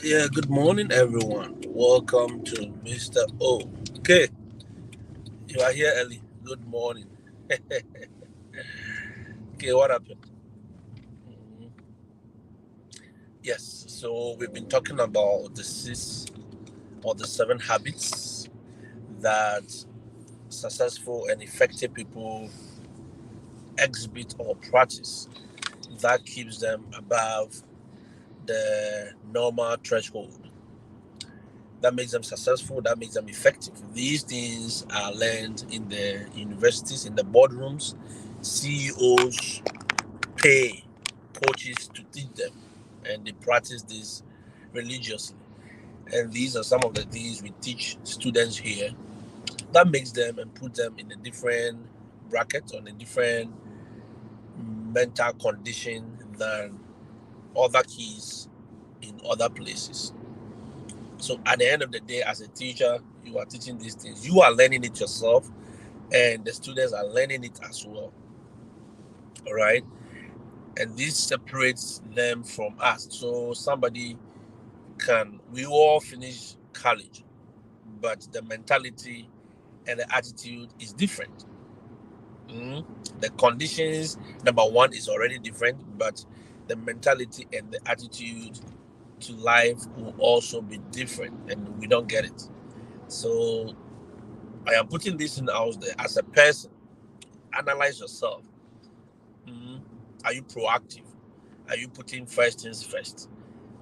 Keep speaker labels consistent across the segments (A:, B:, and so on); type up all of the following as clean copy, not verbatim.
A: Yeah, good morning, everyone. Welcome to Mr. O. Okay, you are here early. Good morning. Okay, what happened? Mhm. Yes, so we've been talking about the six or the seven habits that successful and effective people exhibit or practice that keeps them above the normal threshold, that makes them successful, that makes them effective. These things are learned in the universities, in the boardrooms. CEOs pay coaches to teach them, and they practice this religiously. And these are some of the things we teach students here that makes them and put them in a different bracket, on a different mental condition than other keys in other places. So at the end of the day, as a teacher, you are teaching these things. You are learning it yourself, and the students are learning it as well. All right. And this separates them from us. So somebody we all finish college, but the mentality and the attitude is different. Mm. The conditions, number one, is already different, but the mentality and the attitude to life will also be different, and we don't get it. So I am putting this in out there as a person. Analyze yourself. Mm. Are you proactive? Are you putting first things first?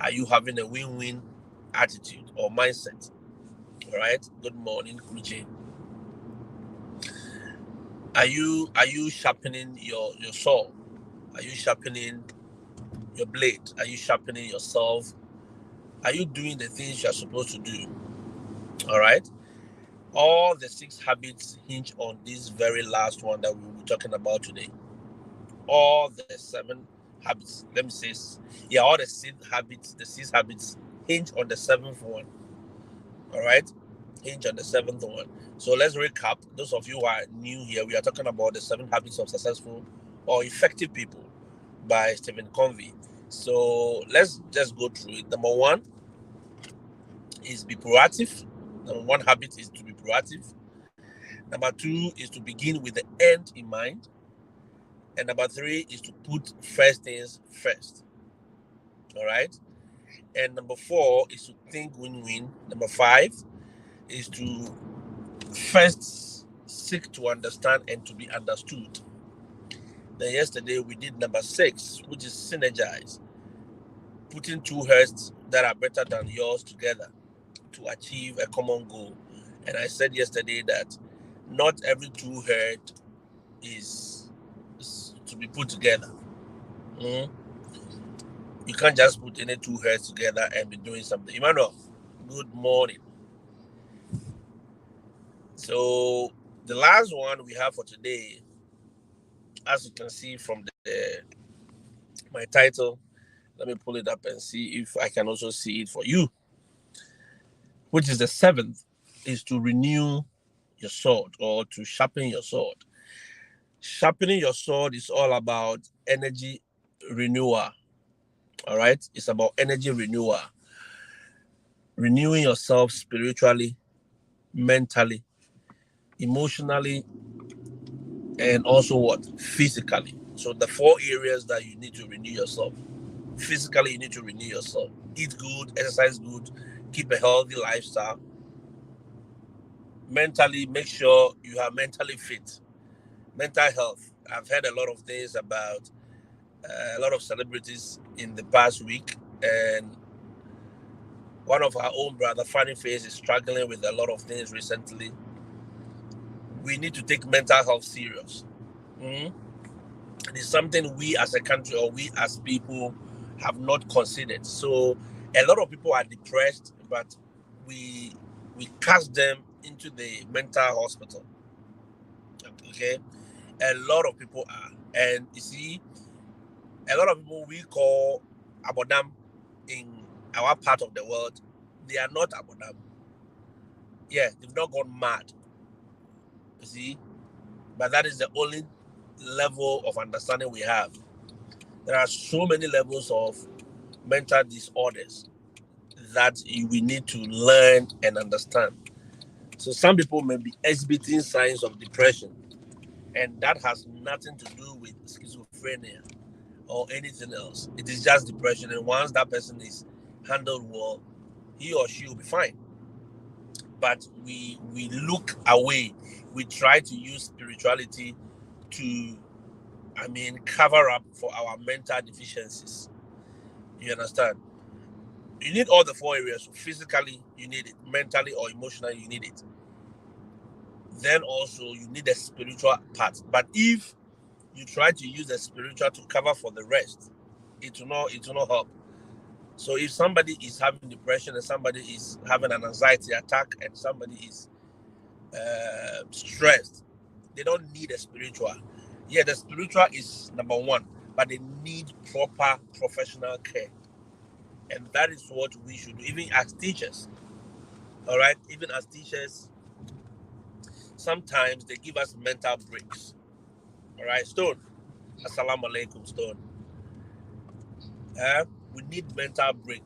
A: Are you having a win-win attitude or mindset? All right. Good morning, Kuchi. Are you sharpening your saw? Are you sharpening your blade? Are you sharpening yourself? Are you doing the things you're supposed to do? All right. All the six habits hinge on this very last one that we will be talking about today. All the seven habits. Let me say, yeah, all the six habits hinge on the seventh one. All right, hinge on the seventh one. So let's recap. Those of you who are new here, we are talking about the seven habits of successful or effective people by Stephen Covey. So let's just go through it. Number one is be proactive. Number one habit is to be proactive. Number two is to begin with the end in mind. And number three is to put first things first. All right. And number four is to think win-win. Number five is to first seek to understand and to be understood. Then yesterday we did number six, which is synergize, putting two heads that are better than yours together to achieve a common goal. And I said yesterday that not every two head is to be put together. Mm. You can't just put any two heads together and be doing something. Emmanuel, good morning. So the last one we have for today, as you can see from my title, let me pull it up and see if I can also see it for you, which is the seventh, is to renew your sword or to sharpen your sword. Sharpening your sword is all about energy renewal. All right, it's about energy renewal, renewing yourself spiritually, mentally, emotionally, and also what, physically. So the four areas that you need to renew yourself. Physically, you need to renew yourself. Eat good, exercise good, keep a healthy lifestyle. Mentally, make sure you are mentally fit. Mental health. I've heard a lot of things about a lot of celebrities in the past week, and one of our own brother, Fanny Face, is struggling with a lot of things recently. We need to take mental health serious. Mhm. It is something we as a country or we as people have not considered. So a lot of people are depressed, but we we cast them into the mental hospital. Okay, a lot of people are, and you see, a lot of people we call abodam in our part of the world, they are not abodam. Yeah, they've not gone mad. You see, but that is the only level of understanding we have. There are so many levels of mental disorders. that we need to learn and understand. So some people may be exhibiting signs of depression, and that has nothing to do with schizophrenia or anything else. It is just depression, and once that person is handled well, he or she will be fine. But we look away. We try to use spirituality to, cover up for our mental deficiencies. You understand? You need all the four areas. Physically, you need it. Mentally or emotionally, you need it. Then also, you need the spiritual part. But if you try to use the spiritual to cover for the rest, it will not help. So if somebody is having depression and somebody is having an anxiety attack and somebody is stressed, they don't need a spiritual. Yeah, the spiritual is number one, but they need proper professional care. And that is what we should do, even as teachers. All right, even as teachers, sometimes they give us mental breaks. All right, Stone. Assalamu alaikum, Stone. We need mental break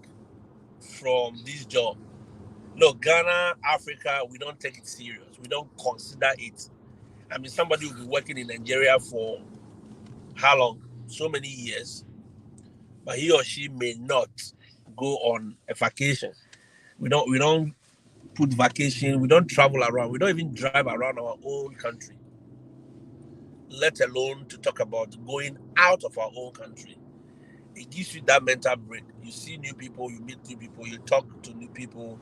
A: from this job. Look, Ghana, Africa, we don't take it serious. We don't consider it. Somebody will be working in Nigeria for how long? So many years, but he or she may not go on a vacation. We don't put vacation. We don't travel around. We don't even drive around our own country, let alone to talk about going out of our own country. It gives you that mental break. You see new people, you meet new people, you talk to new people.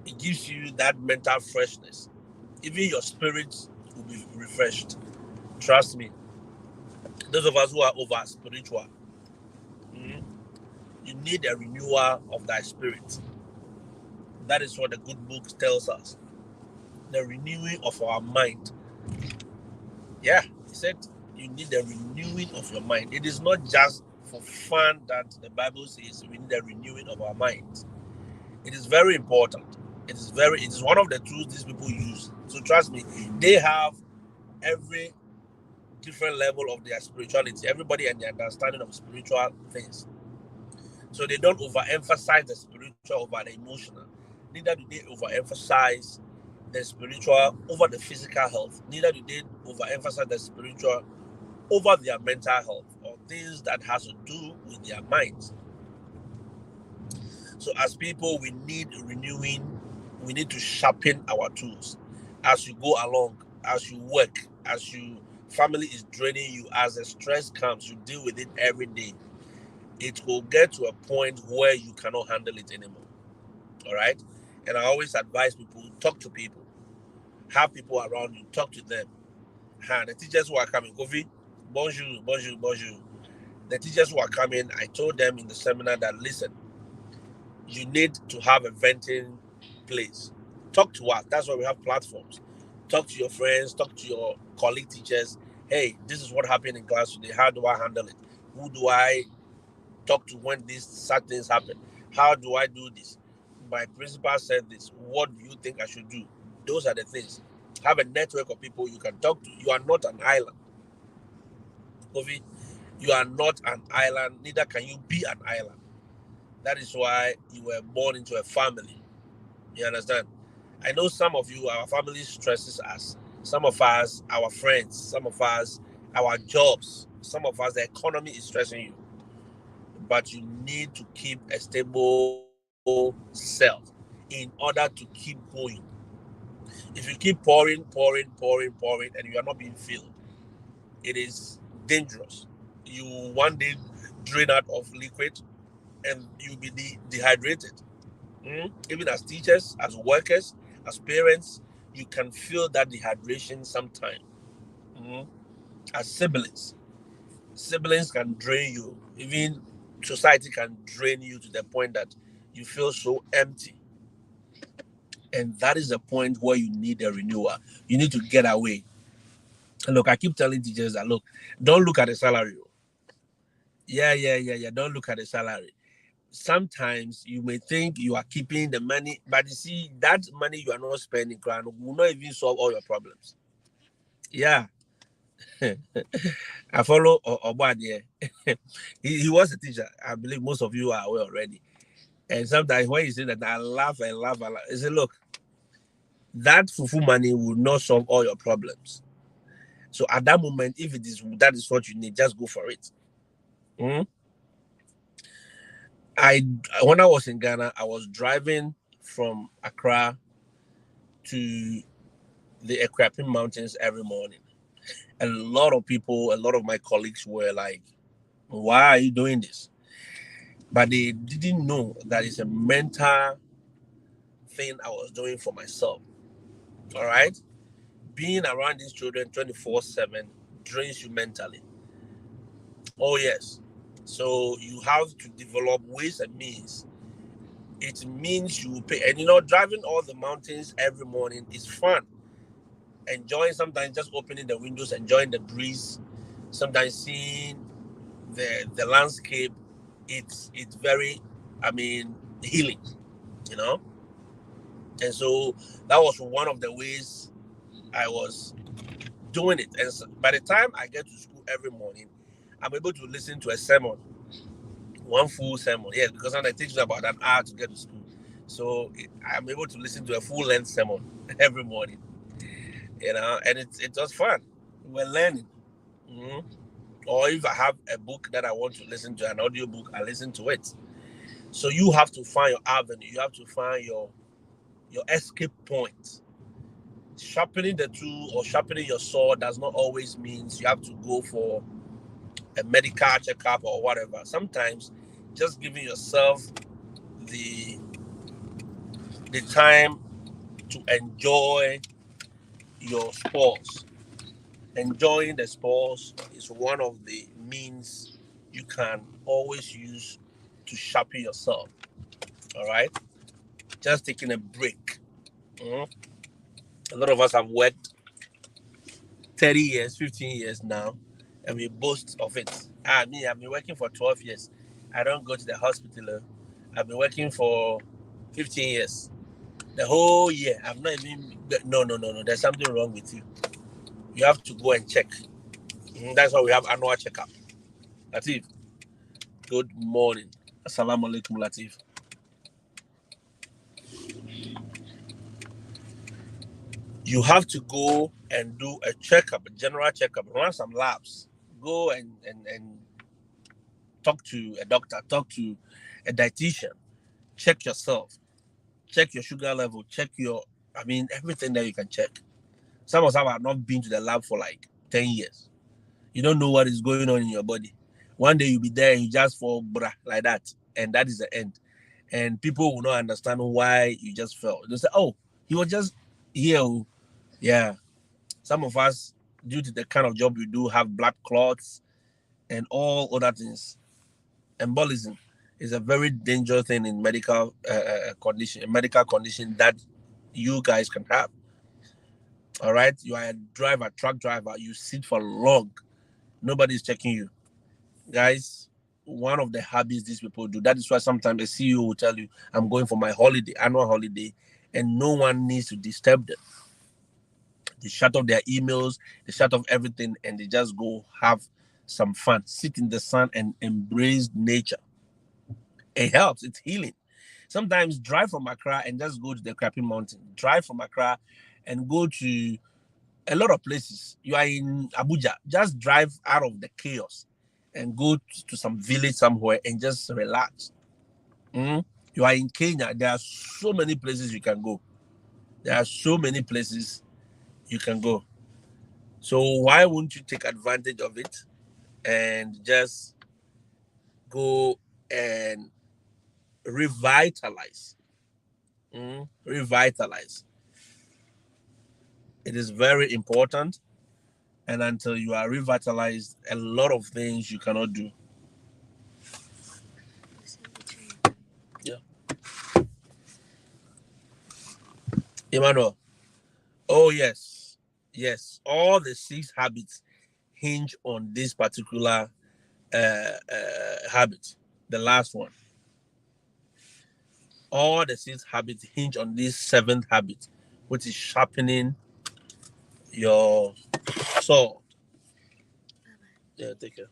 A: It gives you that mental freshness. Even your spirit will be refreshed. Trust me. Those of us who are over spiritual, mm, you need a renewal of thy spirit. That is what the good book tells us. The renewing of our mind. Yeah, he said you need the renewing of your mind. It is not just for fun that the Bible says we need a renewing of our minds. It is very important. It is one of the tools these people use. So trust me, they have every different level of their spirituality, everybody and their understanding of spiritual things. So they don't overemphasize the spiritual over the emotional. Neither do they overemphasize the spiritual over the physical health. Neither do they overemphasize the spiritual over their mental health or things that has to do with their minds. So as people, we need renewing. We need to sharpen our tools as you go along, as you work, as you family is draining you, as the stress comes, you deal with it every day. It will get to a point where you cannot handle it anymore. All right. And I always advise people, talk to people, have people around you, talk to them. The teachers who are coming, Kofi, bonjour, bonjour, bonjour. The teachers who are coming, I told them in the seminar that listen, you need to have a venting place. Talk to us. That's why we have platforms. Talk to your friends, talk to your colleague teachers. Hey, this is what happened in class today. How do I handle it? Who do I talk to when these sad things happen? How do I do this? My principal said this. What do you think I should do? Those are the things. Have a network of people you can talk to. You are not an island. Kofi, you are not an island, neither can you be an island. That is why you were born into a family. You understand? I know some of you, our family stresses us. Some of us, our friends. Some of us, our jobs. Some of us, the economy is stressing you. But you need to keep a stable self in order to keep going. If you keep pouring, and you are not being filled, it is dangerous. You one day drain out of liquid and you'll be dehydrated. Even as teachers, as workers, as parents, you can feel that dehydration sometimes. Mm. As siblings can drain you. Even society can drain you to the point that you feel so empty. And that is the point where you need a renewal. You need to get away. Look, I keep telling teachers that look, don't look at the salary. Yeah. Don't look at the salary. Sometimes you may think you are keeping the money, but you see that money you are not spending, crown will not even solve all your problems. Yeah, I follow Obad here. He was a teacher. I believe most of you are aware already. And sometimes when you say that, I laugh and laugh and laugh. I say, look, that fufu money will not solve all your problems. So at that moment, if that is what you need, just go for it. Mm? I When I was in Ghana, I was driving from Accra to the Equapin Mountains every morning. A lot of people, a lot of my colleagues were like, "Why are you doing this?" But they didn't know that it's a mental thing I was doing for myself. All right, being around these children 24/7 drains you mentally. Oh yes, so you have to develop ways and means. It means you pay, and driving all the mountains every morning is fun. Enjoying, sometimes just opening the windows, enjoying the breeze, sometimes seeing the landscape. It's very, I mean, healing, you know. And so that was one of the ways I was doing it. And so by the time I get to school every morning, I'm able to listen to a sermon, one full sermon. Yes, because it takes me about an hour to get to school. So I'm able to listen to a full length sermon every morning, and it was fun. We're learning. Mhm. Or if I have a book that I want to listen to, an audio book, I listen to it. So you have to find your avenue. You have to find your escape point. Sharpening the tool or sharpening your sword does not always mean you have to go for a medical checkup or whatever. Sometimes just giving yourself the the time to enjoy your sports. Enjoying the sports is one of the means you can always use to sharpen yourself. All right, just taking a break. Mhm. A lot of us have worked 30 years, 15 years now, and we boast of it. Me, I've been working for 12 years. I don't go to the hospital. I've been working for 15 years. The whole year, I've not even. No, no, no, no. There's something wrong with you. You have to go and check. That's why we have annual checkup. Latif, good morning. Assalamu alaikum, Latif. You have to go and do a checkup, a general checkup, run some labs. Go and talk to a doctor, talk to a dietitian, check yourself, check your sugar level, check everything that you can check. Some of us have not been to the lab for like 10 years. You don't know what is going on in your body. One day you'll be there and you just fall brah, like that. And that is the end. And people will not understand why you just fell. They'll say, oh, he was just here. Yeah. Some of us, due to the kind of job we do, have blood clots and all other things. Embolism is a very dangerous thing in medical condition that you guys can have. All right, you are a driver, truck driver. You sit for long. Nobody's checking you, guys. One of the habits these people do. That is why sometimes a CEO will tell you, "I'm going for my holiday, annual holiday," and no one needs to disturb them. They shut off their emails, they shut off everything, and they just go have some fun, sit in the sun, and embrace nature. It helps. It's healing. Sometimes drive from Accra and just go to the Crappy Mountain. Drive from Accra and go to a lot of places. You are in Abuja, just drive out of the chaos and go to some village somewhere and just relax. Mm? You are in Kenya, there are so many places you can go. There are so many places you can go. So why wouldn't you take advantage of it and just go and revitalize? Revitalize. It is very important. And until you are revitalized, a lot of things you cannot do. Yeah. Emmanuel. Oh, yes. Yes. All the 6 habits hinge on this particular habit. The last one. All the 6 habits hinge on this 7th habit, which is sharpening your sword. Yeah, take care.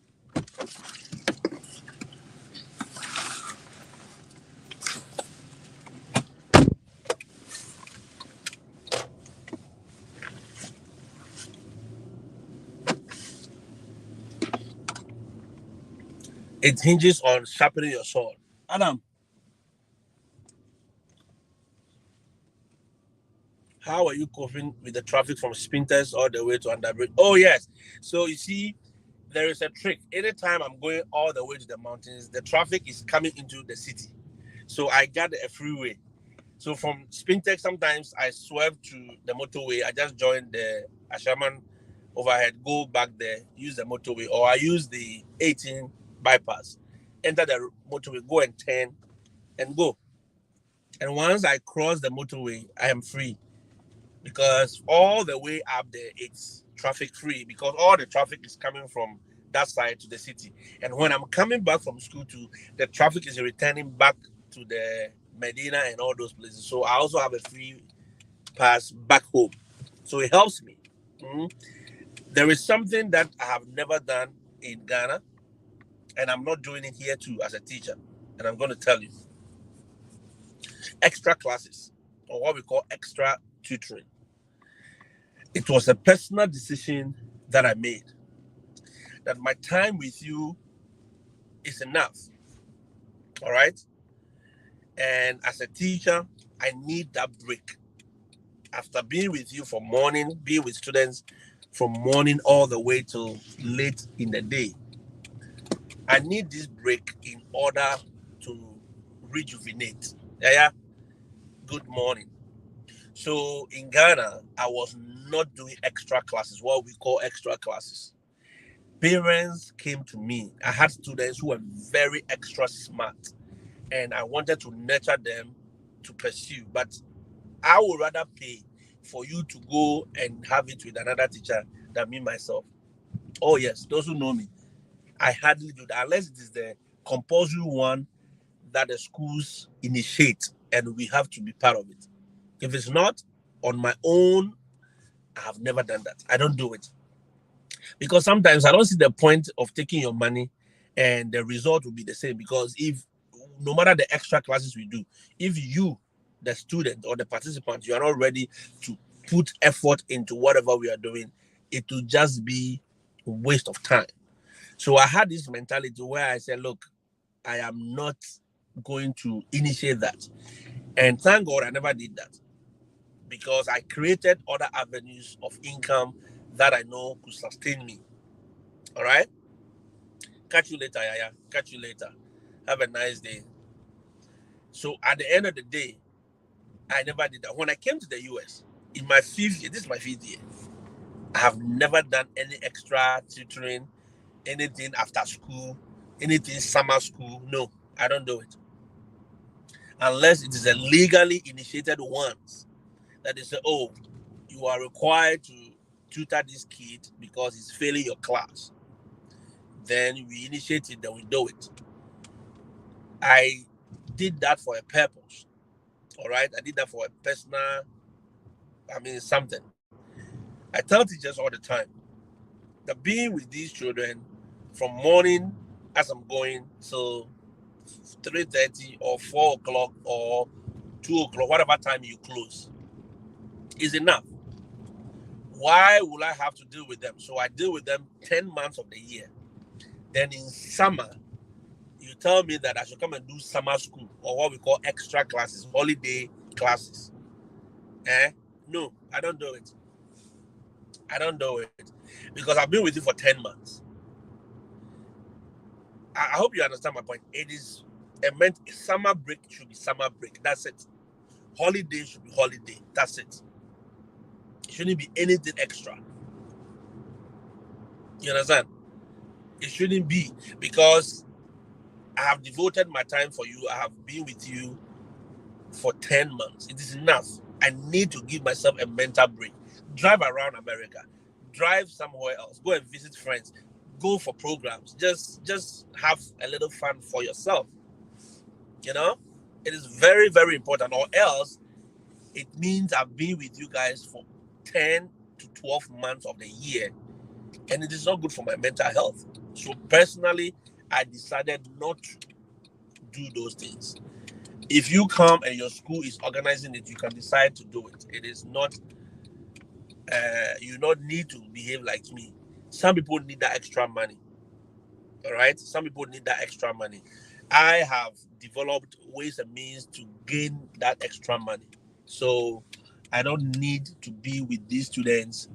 A: It hinges on sharpening your sword. Adam, how are you coping with the traffic from Spinters all the way to Underbridge? Oh, yes. So you see, there is a trick. Anytime I'm going all the way to the mountains, the traffic is coming into the city. So I got a freeway. So from Spintex, sometimes I swerve to the motorway. I just join the Ashaman overhead, go back there, use the motorway, or I use the 18 bypass, enter the motorway, go and turn and go. And once I cross the motorway, I am free because all the way up there it's traffic free because all the traffic is coming from that side to the city. And when I'm coming back from school too, the traffic is returning back to the Medina and all those places. So I also have a free pass back home. So it helps me. Mhm. There is something that I have never done in Ghana, and I'm not doing it here too as a teacher. And I'm going to tell you extra classes, or what we call extra tutoring. It was a personal decision that I made that my time with you is enough. All right. And as a teacher, I need that break. After being with you for morning, being with students from morning all the way till late in the day, I need this break in order to rejuvenate. Yeah, yeah. Good morning. So in Ghana, I was not doing extra classes, what we call extra classes. Parents came to me. I had students who were very extra smart, and I wanted to nurture them to pursue. But I would rather pay for you to go and have it with another teacher than me myself. Oh, yes, those who know me, I hardly do that unless it is the compulsory one that the schools initiate and we have to be part of it. If it's not on my own, I have never done that. I don't do it because sometimes I don't see the point of taking your money and the result will be the same. Because if no matter the extra classes we do, if you, the student or the participant, you are not ready to put effort into whatever we are doing, it will just be a waste of time. So I had this mentality where I said, look, I am not going to initiate that. And thank God I never did that because I created other avenues of income that I know could sustain me. All right. Catch you later, Yaya. Catch you later. Have a nice day. So at the end of the day, I never did that. When I came to the US in my 5th year, this is my 5th year, I have never done any extra tutoring, anything after school, anything summer school. No, I don't do it. Unless it is a legally initiated ones that they say, oh, you are required to tutor this kid because he's failing your class. Then we initiate it, then we do it. I did that for a purpose. All right. I did that for a personal, something. I tell teachers all the time that being with these children from morning as I'm going till 3:30 or 4 o'clock or 2 o'clock, whatever time you close, is enough. Why will I have to deal with them? So I deal with them 10 months of the year. Then in summer, you tell me that I should come and do summer school or what we call extra classes, holiday classes. Eh? No, I don't do it. I don't do it because I've been with you for 10 months. I hope you understand my point. It is meant summer break should be summer break. That's it. Holiday should be holiday. That's it. It shouldn't be anything extra. You understand? It shouldn't be because I have devoted my time for you. I have been with you for 10 months. It is enough. I need to give myself a mental break. Drive around America. Drive somewhere else. Go and visit friends. Go for programs. Just have a little fun for yourself. You know? It is very, very important. Or else it means I've been with you guys for 10 to 12 months of the year. And it is not good for my mental health. So personally, I decided not to do those things. If you come and your school is organizing it, you can decide to do it. It is not, you don't need to behave like me. Some people need that extra money. All right. Some people need that extra money. I have developed ways and means to gain that extra money. So I don't need to be with these students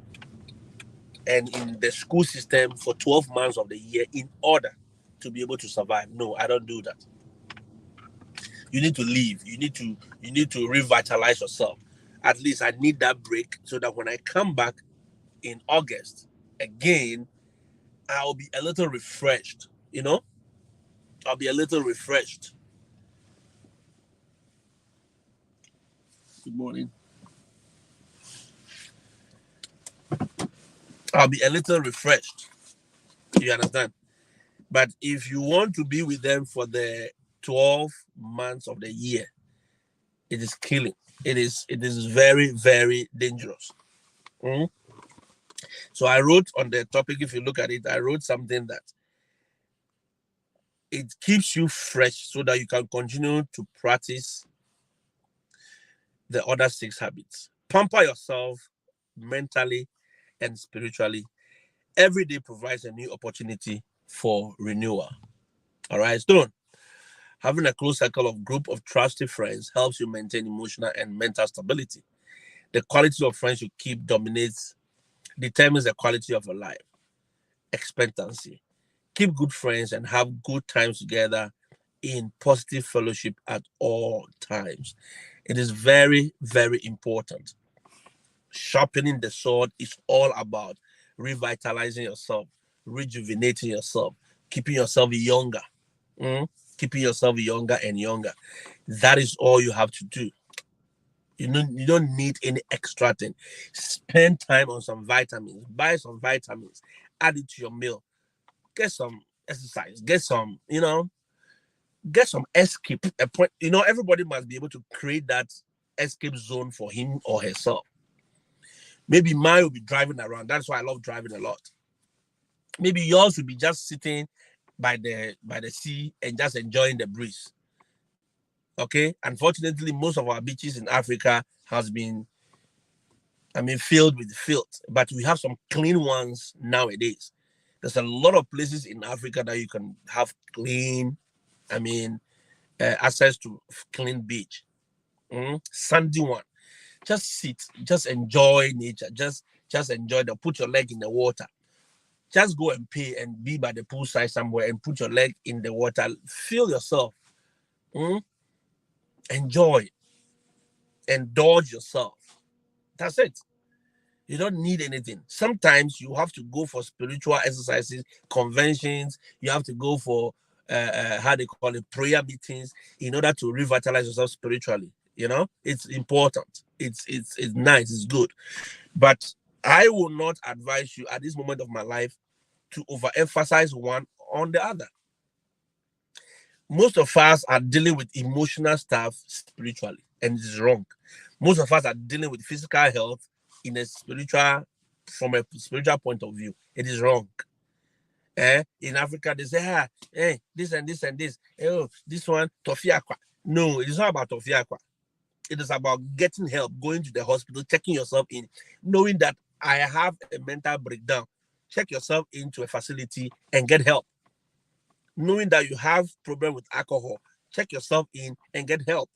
A: and in the school system for 12 months of the year in order to be able to survive. No, I don't do that. You need to leave. You need to revitalize yourself. At least I need that break so that when I come back in August again, I'll be a little refreshed. I'll be a little refreshed. Good morning. I'll be a little refreshed. You understand? But if you want to be with them for the 12 months of the year, it is killing. It is very, very dangerous. Mm? So I wrote on the topic, if you look at it, I wrote something that it keeps you fresh so that you can continue to practice the other 6 habits. Pamper yourself mentally and spiritually. Every day provides a new opportunity for renewal. All right, Stone. Having a close circle of group of trusted friends helps you maintain emotional and mental stability. The quality of friends you keep determines the quality of your life. Expectancy. Keep good friends and have good times together in positive fellowship at all times. It is very, very important. Sharpening the sword is all about revitalizing yourself, rejuvenating yourself, keeping yourself younger. Mm? Keeping yourself younger and younger. That is all you have to do. You don't need any extra thing. Spend time on some vitamins. Buy some vitamins. Add it to your meal. Get some exercise. Get some escape. A point. Everybody must be able to create that escape zone for him or herself. Maybe mine will be driving around. That's why I love driving a lot. Maybe yours will be just sitting by the sea and just enjoying the breeze. Okay. Unfortunately, most of our beaches in Africa has been, filled with filth, but we have some clean ones nowadays. There's a lot of places in Africa that you can have clean, I mean, access to clean beach, sandy one. Just sit, just enjoy nature, just enjoy put your leg in the water. Just go and pay and be by the poolside somewhere and put your leg in the water. Feel yourself. Enjoy. Indulge yourself. That's it. You don't need anything. Sometimes you have to go for spiritual exercises, conventions. You have to go for how they call it, prayer meetings, in order to revitalize yourself spiritually. It's important. It's nice. It's good. But I will not advise you at this moment of my life to overemphasize one on the other. Most of us are dealing with emotional stuff spiritually, and it is wrong. Most of us are dealing with physical health from a spiritual point of view. It is wrong. In Africa, they say, this and this and this. Oh, this one, Tofiakwa. No, it is not about Tofiakwa. It is about getting help, going to the hospital, checking yourself in, knowing that I have a mental breakdown. Check yourself into a facility and get help. Knowing that you have problem with alcohol, check yourself in and get help.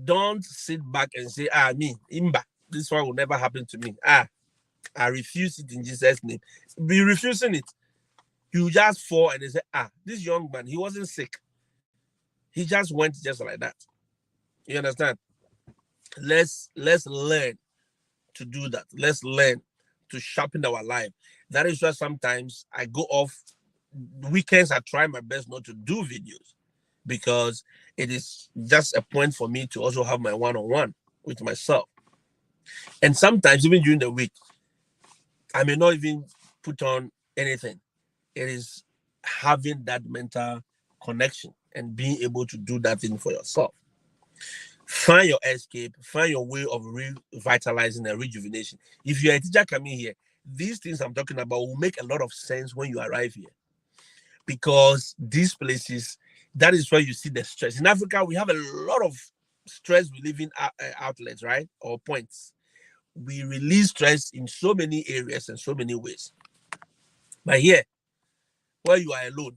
A: Don't sit back and say, me, Imba, this one will never happen to me. I refuse it in Jesus' name. Be refusing it. You just fall and they say, this young man, he wasn't sick. He just went just like that. You understand? Let's learn to do that. Let's learn to sharpen our life. That is why sometimes I go off weekends. I try my best not to do videos because it is just a point for me to also have my one-on-one with myself. And sometimes even during the week, I may not even put on anything. It is having that mental connection and being able to do that thing for yourself. Find your escape, find your way of revitalizing and rejuvenation. If you're a teacher coming here, these things I'm talking about will make a lot of sense when you arrive here. Because these places, that is where you see the stress. In Africa, we have a lot of stress relieving outlets, right? Or points. We release stress in so many areas and so many ways. But here, where you are alone.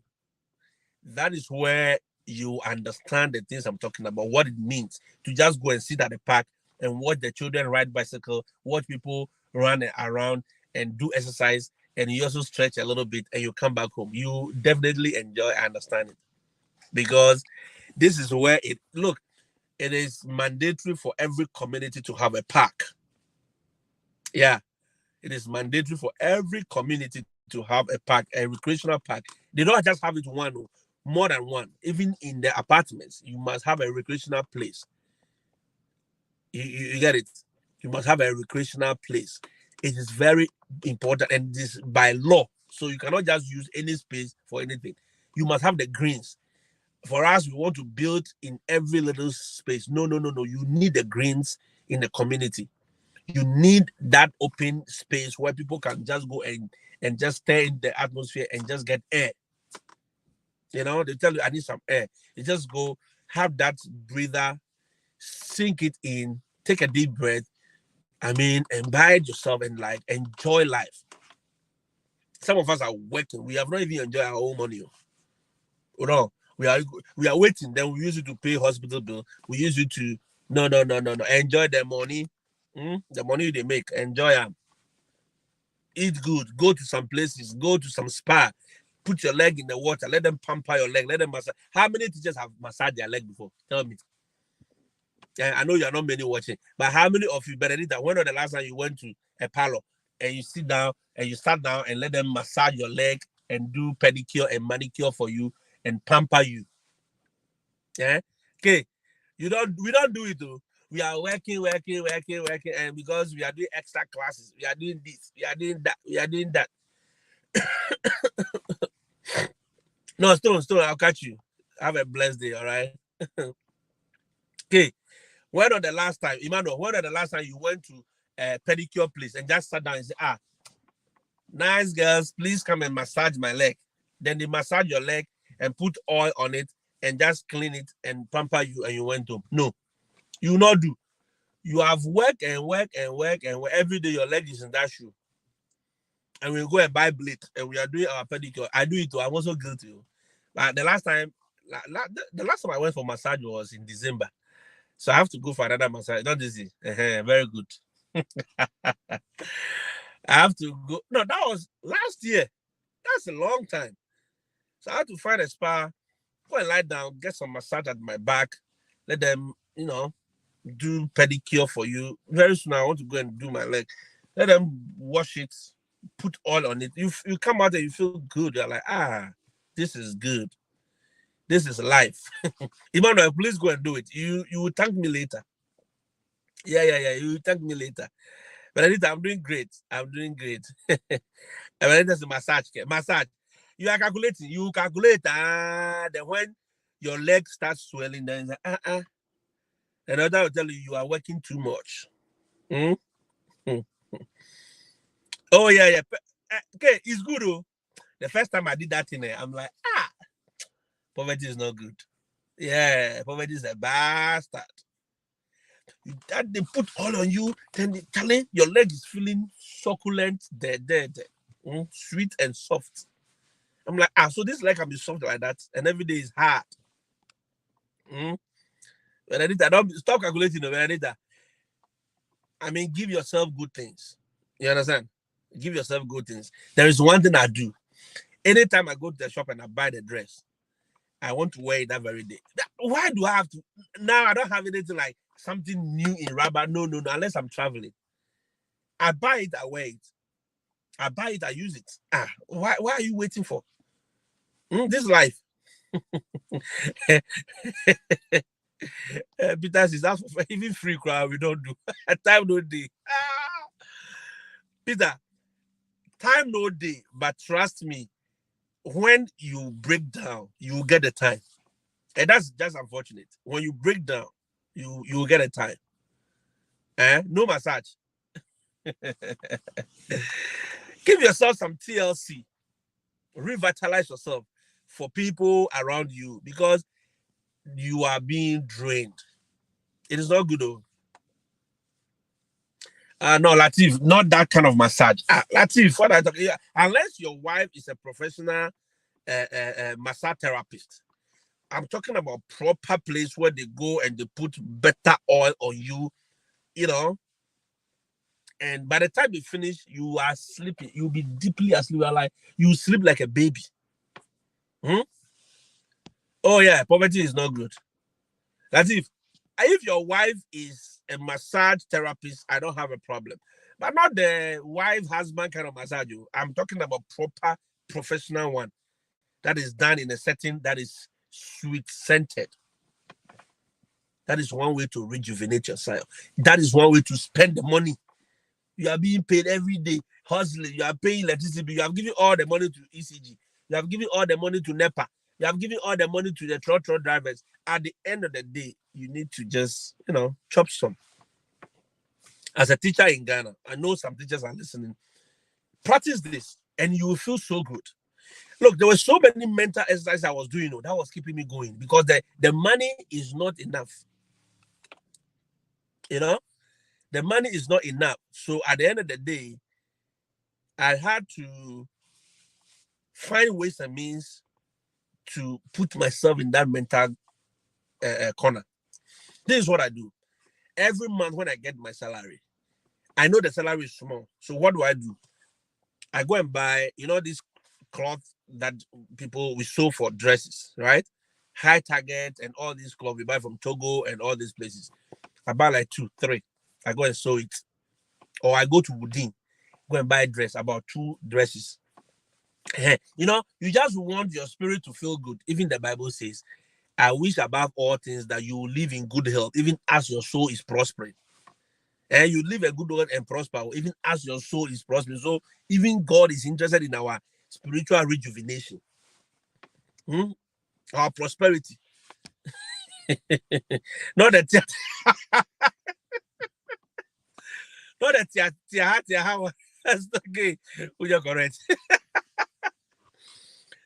A: That is where you understand the things I'm talking about, what it means to just go and sit at the park and watch the children ride bicycle, watch people run around and do exercise, and you also stretch a little bit and you come back home. You definitely enjoy and understand it, because this is where it is mandatory for every community to have a park. Yeah, it is mandatory for every community to have a park, a recreational park. They don't just have it one, more than one. Even in the apartments, you must have a recreational place. You get it? You must have a recreational place. It is very important, and this by law. So you cannot just use any space for anything. You must have the greens. For us, we want to build in every little space. No, no, no, no. You need the greens in the community. You need that open space where people can just go and just stay in the atmosphere and just get air. You know, they tell you I need some air. You just go have that breather, sink it in, take a deep breath. I mean, imbibe yourself and like enjoy life. Some of us are working. We have not even enjoyed our own money. You know, we are waiting. Then we use it to pay hospital bill. We use it to no. Enjoy the money. The money they make. Enjoy them. Eat good. Go to some places. Go to some spa. Put your leg in the water. Let them pamper your leg. Let them massage. How many teachers have massaged their leg before? Tell me. I know you're not many watching, but how many of you, Benedita, when was the last time you went to a parlor and you sit down and you sat down and let them massage your leg and do pedicure and manicure for you and pamper you? Yeah. Okay. We don't do it though. We are working, and because we are doing extra classes, we are doing this, we are doing that. No, Stone, I'll catch you. Have a blessed day, all right? Okay. When was the last time, Emmanuel, when was the last time you went to a pedicure place and just sat down and said, nice girls, please come and massage my leg. Then they massage your leg and put oil on it and just clean it and pamper you and you went home. No, you not do. You have work. Every day your leg is in that shoe. And we go and buy blade and we are doing our pedicure. I do it too. I'm also guilty. But the last time I went for massage was in December. So I have to go for another massage. Not easy. Very good. I have to go. No, that was last year. That's a long time. So I have to find a spa, go and lie down, get some massage at my back, let them, do pedicure for you. Very soon I want to go and do my leg. Let them wash it, put oil on it. You come out and you feel good. You're like, this is good. This is life. Emmanuel, please go and do it. You will thank me later. Yeah. You will thank me later. But Anita, I'm doing great. And there's a massage. Massage. You are calculating. You calculate. Then when your leg starts swelling, then it's like, Another will tell you are working too much. Oh, yeah. Okay, it's good, though. The first time I did that thing, I'm like, poverty is not good. Yeah, poverty is a bastard. That they put all on you, then they tell you your leg is feeling succulent, sweet and soft. I'm like, so this leg can be soft like that, and every day is hard. Benedita, don't stop calculating, Benedita. I mean, give yourself good things. You understand? Give yourself good things. There is one thing I do. Anytime I go to the shop and I buy the dress, I want to wear it that very day. Why do I have to? Now I don't have anything like something new in rubber. No, unless I'm traveling. I buy it, I wear it. I buy it, I use it. Why are you waiting for? This life. Peter says that's for even free crowd we don't do. Time no day. Peter, time no day, but trust me, when you break down, you will get the time. And that's just unfortunate. When you break down, you will get a time. No massage. Give yourself some TLC. Revitalize yourself for people around you because you are being drained. It is not good though. No, Latif, not that kind of massage. Latif, what I talk? Unless your wife is a professional massage therapist. I'm talking about proper place where they go and they put better oil on you, you know. And by the time you finish, you are sleeping. You'll be deeply asleep. You sleep like a baby. Hmm? Oh yeah, poverty is not good. That's if your wife is a massage therapist, I don't have a problem. But not the wife husband kind of massage. I'm talking about proper professional one that is done in a setting that is sweet scented. That is one way to rejuvenate yourself. That is one way to spend the money. You are being paid every day, hustling. You are paying electricity. You have given all the money to ECG. You have given all the money to NEPA. You have given all the money to the truck drivers. At the end of the day, you need to just, chop some. As a teacher in Ghana, I know some teachers are listening. Practice this, and you will feel so good. Look, there were so many mental exercises I was doing that was keeping me going because the money is not enough. The money is not enough. So at the end of the day, I had to find ways and means to put myself in that mental corner. This is what I do. Every month when I get my salary, I know the salary is small. So what do? I go and buy, this cloth that we sew for dresses, right? High Target and all these clothes we buy from Togo and all these places. I buy like 2, 3. I go and sew it. Or I go to Woodin, go and buy a dress, about 2 dresses. You just want your spirit to feel good. Even the Bible says, I wish above all things that you live in good health, even as your soul is prospering. And you live a good life and prosper, even as your soul is prospering. So even God is interested in our spiritual rejuvenation, our prosperity. Not that, not that, that's okay. You're correct.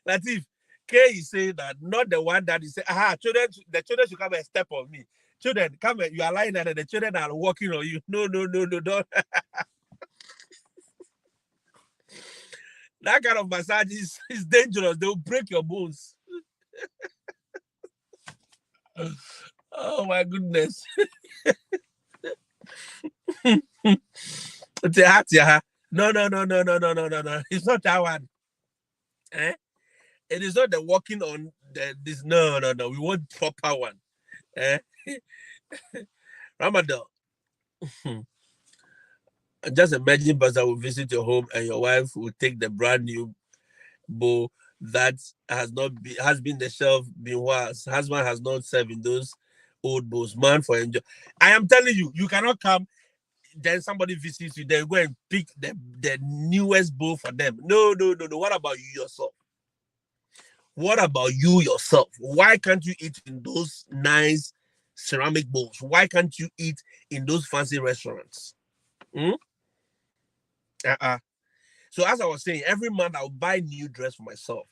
A: Latif, K is saying that not the one that is saying, children, the children should come and step on me. Children, come and you are lying there, and the children are walking on you. No, don't. That kind of massage is dangerous. They will break your bones. Oh my goodness. No. It's not that one. It is not the walking on this. No. We want proper one. Ramadan. Just imagine, Pastor will visit your home and your wife will take the brand new bowl that has been the shelf been was husband has not served in those old bowls. Man, for enjoy. I am telling you, you cannot come. Then somebody visits you, then go and pick the newest bowl for them. No. What about you yourself? What about you yourself? Why can't you eat in those nice ceramic bowls? Why can't you eat in those fancy restaurants? So as I was saying, every month I'll buy a new dress for myself.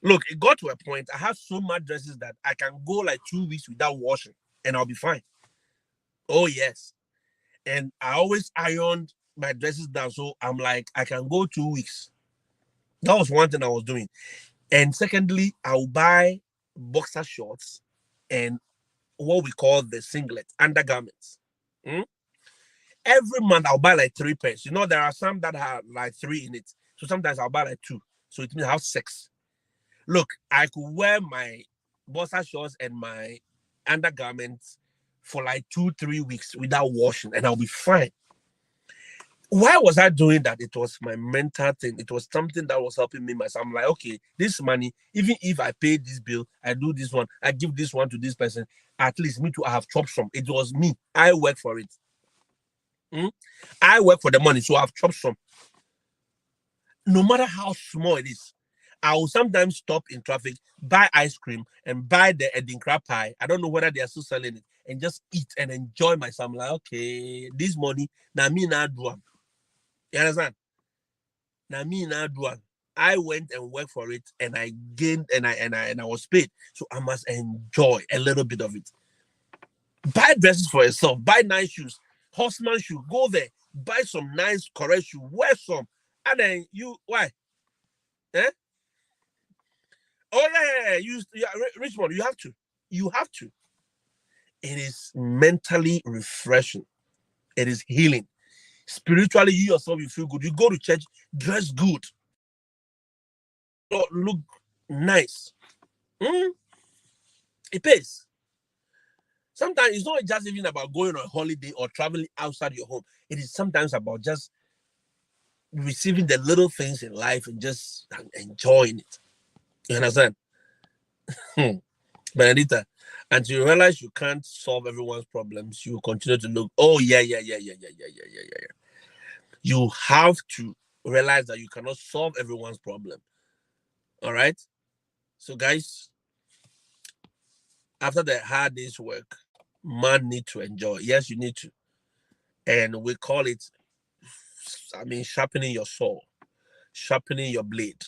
A: Look, it got to a point. I have so much dresses that I can go like 2 weeks without washing and I'll be fine. Oh, yes. And I always ironed my dresses down. So I'm like, I can go 2 weeks. That was one thing I was doing. And secondly, I'll buy boxer shorts and what we call the singlet, undergarments. Every month I'll buy like 3 pairs. There are some that have like 3 in it. So sometimes I'll buy like 2. So it means I have 6. Look, I could wear my boxer shorts and my undergarments for like 2-3 weeks without washing and I'll be fine. Why was I doing that? It was my mental thing. It was something that was helping me myself. I'm like, okay, this money, even if I pay this bill, I do this one, I give this one to this person, at least me too, I have chopped some. It was me. I work for it. I work for the money, so I've chopped some. No matter how small it is, I will sometimes stop in traffic, buy ice cream, and buy the Edinkra pie. I don't know whether they are still selling it, and just eat and enjoy myself. I'm like, okay, this money, now me now do. You understand? Now me now do. I went and worked for it, and I gained, and I was paid. So I must enjoy a little bit of it. Buy dresses for yourself. Buy nice shoes. Horseman shoe. Go there. Buy some nice correct shoe. Wear some. And then why? Oh yeah. Richmond, you have to. You have to. It is mentally refreshing. It is healing. Spiritually, you yourself, you feel good. You go to church, dress good, look nice. Mm, it pays. Sometimes it's not just even about going on a holiday or traveling outside your home. It is sometimes about just receiving the little things in life and just enjoying it. You understand? Benedita, until you realize you can't solve everyone's problems, you continue to look, oh, yeah. You have to realize that you cannot solve everyone's problem. All right? So, guys, after the hard day's work, man need to enjoy. Yes, you need to. And we call it, sharpening your saw, sharpening your blade,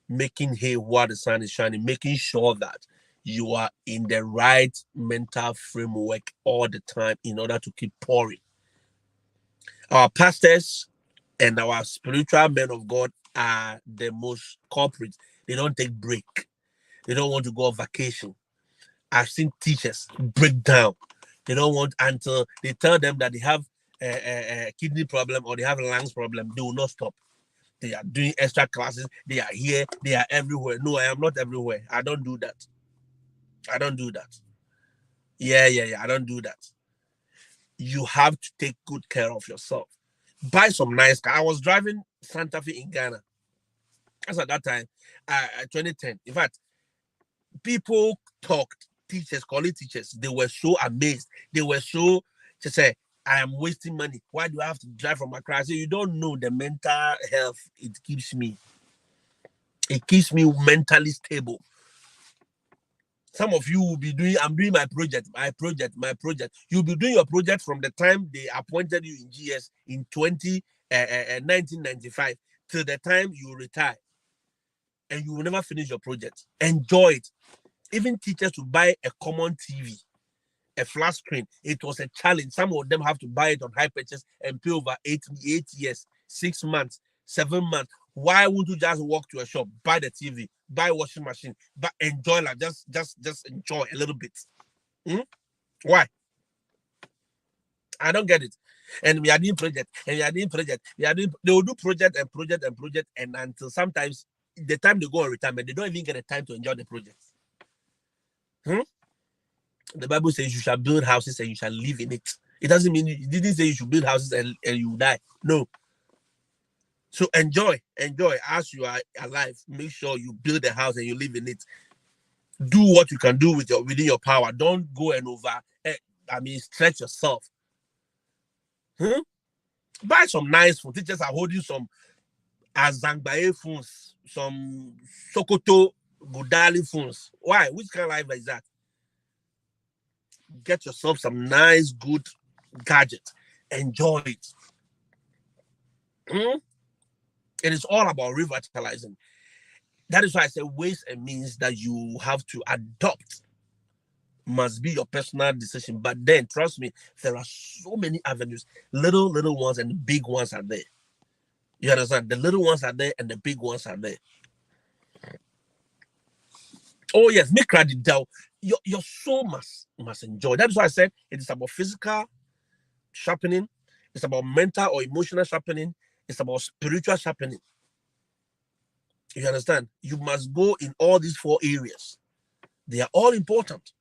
A: making hay while the sun is shining, making sure that you are in the right mental framework all the time in order to keep pouring. Our pastors and our spiritual men of God are the most corporate. They don't take break. They don't want to go on vacation. I've seen teachers break down. They don't want until they tell them that they have a kidney problem or they have a lungs problem. They will not stop. They are doing extra classes. They are here. They are everywhere. No, I am not everywhere. I don't do that. I don't do that. Yeah. I don't do that. You have to take good care of yourself. Buy some nice car. I was driving Santa Fe in Ghana. That's at that time, 2010. In fact, people talked, teachers, college teachers, they were so amazed. They were so, to say, I am wasting money. Why do I have to drive from Accra? I say, you don't know the mental health it keeps me. It keeps me mentally stable. Some of you will be doing, I'm doing my project. You'll be doing your project from the time they appointed you in GS in 1995 till the time you retire. And you will never finish your project. Enjoy it. Even teachers to buy a common TV, a flat screen, it was a challenge. Some of them have to buy it on high purchase and pay over 8 years, 6 months, 7 months. Why wouldn't you just walk to a shop, buy the TV, buy washing machine, but enjoy like just enjoy a little bit? Why? I don't get it. And we are doing project, and we are doing project. They will do project, and until sometimes the time they go on retirement, they don't even get a time to enjoy the project. The Bible says you shall build houses and you shall live in it. It doesn't mean, it didn't say you should build houses and you die. No. So enjoy as you are alive. Make sure you build a house and you live in it. Do what you can do within your power. Don't go and stretch yourself. Buy some nice food. Teachers are holding some Azangbaye phones, some Sokoto Godali phones. Why? Which kind of life is that? Get yourself some nice, good gadget. Enjoy it. It is all about revitalizing. That is why I say ways and means that you have to adopt must be your personal decision. But then, trust me, there are so many avenues. Little ones and the big ones are there. You understand? The little ones are there and the big ones are there. Oh yes, make credit down. Your soul must enjoy. That is why I said it is about physical sharpening. It's about mental or emotional sharpening. It's about spiritual sharpening. You understand? You must go in all these 4 areas. They are all important.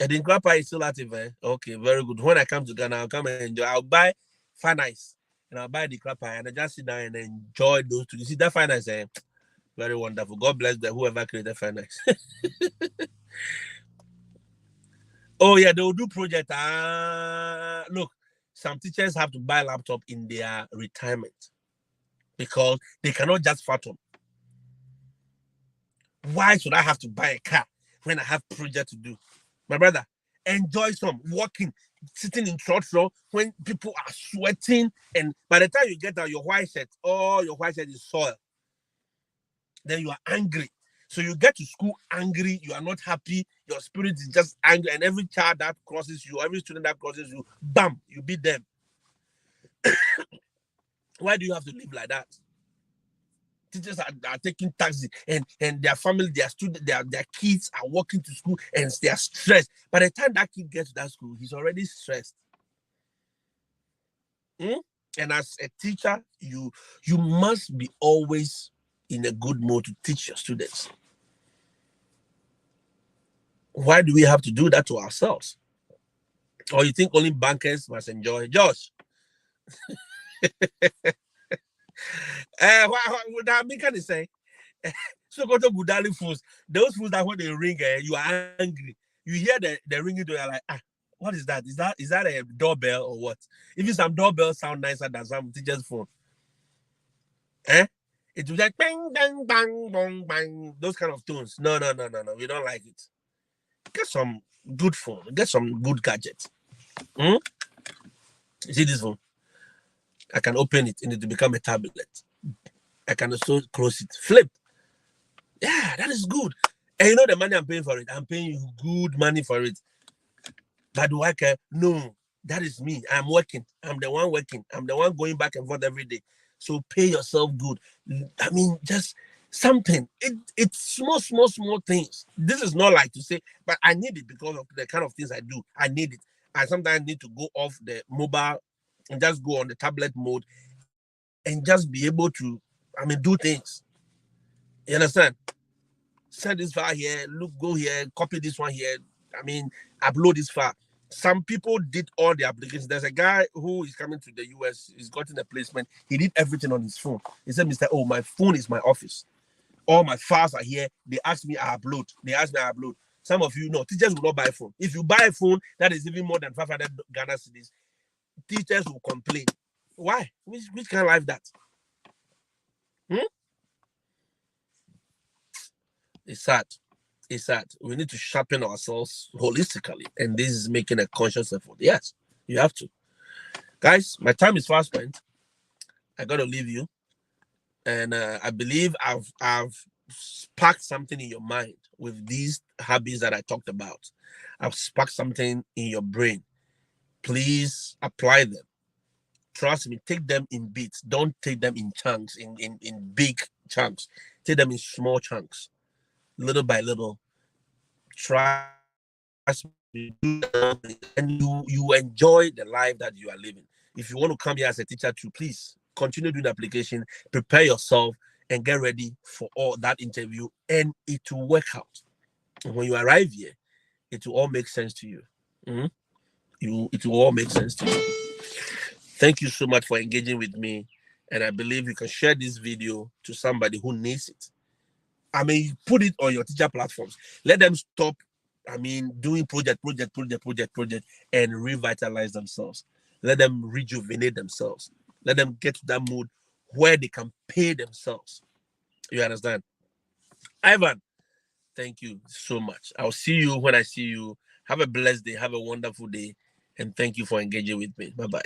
A: And then grandpa is still active, eh? Okay, very good. When I come to Ghana, I'll come and enjoy. I'll buy fine ice and I'll buy the grandpa and I just sit down and enjoy those two. You see that fine ice, eh? Very wonderful. God bless them, whoever created fine ice. Oh yeah, they will do project. Look, some teachers have to buy a laptop in their retirement because they cannot just fathom. Why should I have to buy a car when I have project to do? My brother, enjoy some walking, sitting in short row when people are sweating, and by the time you get out your white shirt, your white shirt is soiled. Then you are angry. So you get to school angry, you are not happy, your spirit is just angry, and every child that crosses you, every student that crosses you, bam, you beat them. Why do you have to live like that? Teachers are taking taxi, and their family, their students, their kids are walking to school, and they are stressed. By the time that kid gets to that school, he's already stressed. And as a teacher, you must be always in a good mood to teach your students. Why do we have to do that to ourselves? Or you think only bankers must enjoy? Josh. What would that mean? Can you say? So go to Gudali foods. Those foods that when they ring, you are angry. You hear the ringing, you're like, what is that? Is that a doorbell or what? Even some doorbells sound nicer than some teacher's phone. It will like bang, bang, bang, bang, bang. Those kind of tones. No. We don't like it. Get some good phone. Get some good gadgets. You see this phone? I can open it and it will become a tablet. I can also close it. Flip. Yeah, that is good. And you know the money I'm paying for it. I'm paying you good money for it. But do I care? No, that is me. I'm working. I'm the one working. I'm the one going back and forth every day. So pay yourself good. I mean, just something. It's small things. This is not like to say, but I need it because of the kind of things I do. I need it. I sometimes need to go off the mobile and just go on the tablet mode and just be able to, do things. You understand? Send this file here, go here, copy this one here. Upload this file. Some people did all the applications. There's a guy who is coming to the US. He's gotten a placement. He did everything on his phone. He said, Mr. Oh, my phone is my office. All my files are here. They ask me, I upload. Some of you know, teachers will not buy a phone. If you buy a phone that is even more than 500 Ghana cedis, teachers will complain. Why? Which kind of life that? It's sad. We need to sharpen ourselves holistically, and this is making a conscious effort. Yes, you have to. Guys, my time is fast spent. I got to leave you, and I believe I've sparked something in your mind with these habits that I talked about. I've sparked something in your brain. Please apply them. Trust me, take them in bits. Don't take them in chunks, in big chunks. Take them in small chunks, little by little. Trust me, and you enjoy the life that you are living. If you want to come here as a teacher too, please continue doing the application, prepare yourself, and get ready for all that interview, and it will work out. And when you arrive here, it will all make sense to you. It will all make sense to you. Thank you so much for engaging with me, and I believe you can share this video to somebody who needs it. Put it on your teacher platforms. Let them stop, doing project, and revitalize themselves. Let them rejuvenate themselves. Let them get to that mood where they can pay themselves. You understand? Ivan, thank you so much. I'll see you when I see you. Have a blessed day. Have a wonderful day. And thank you for engaging with me. Bye-bye.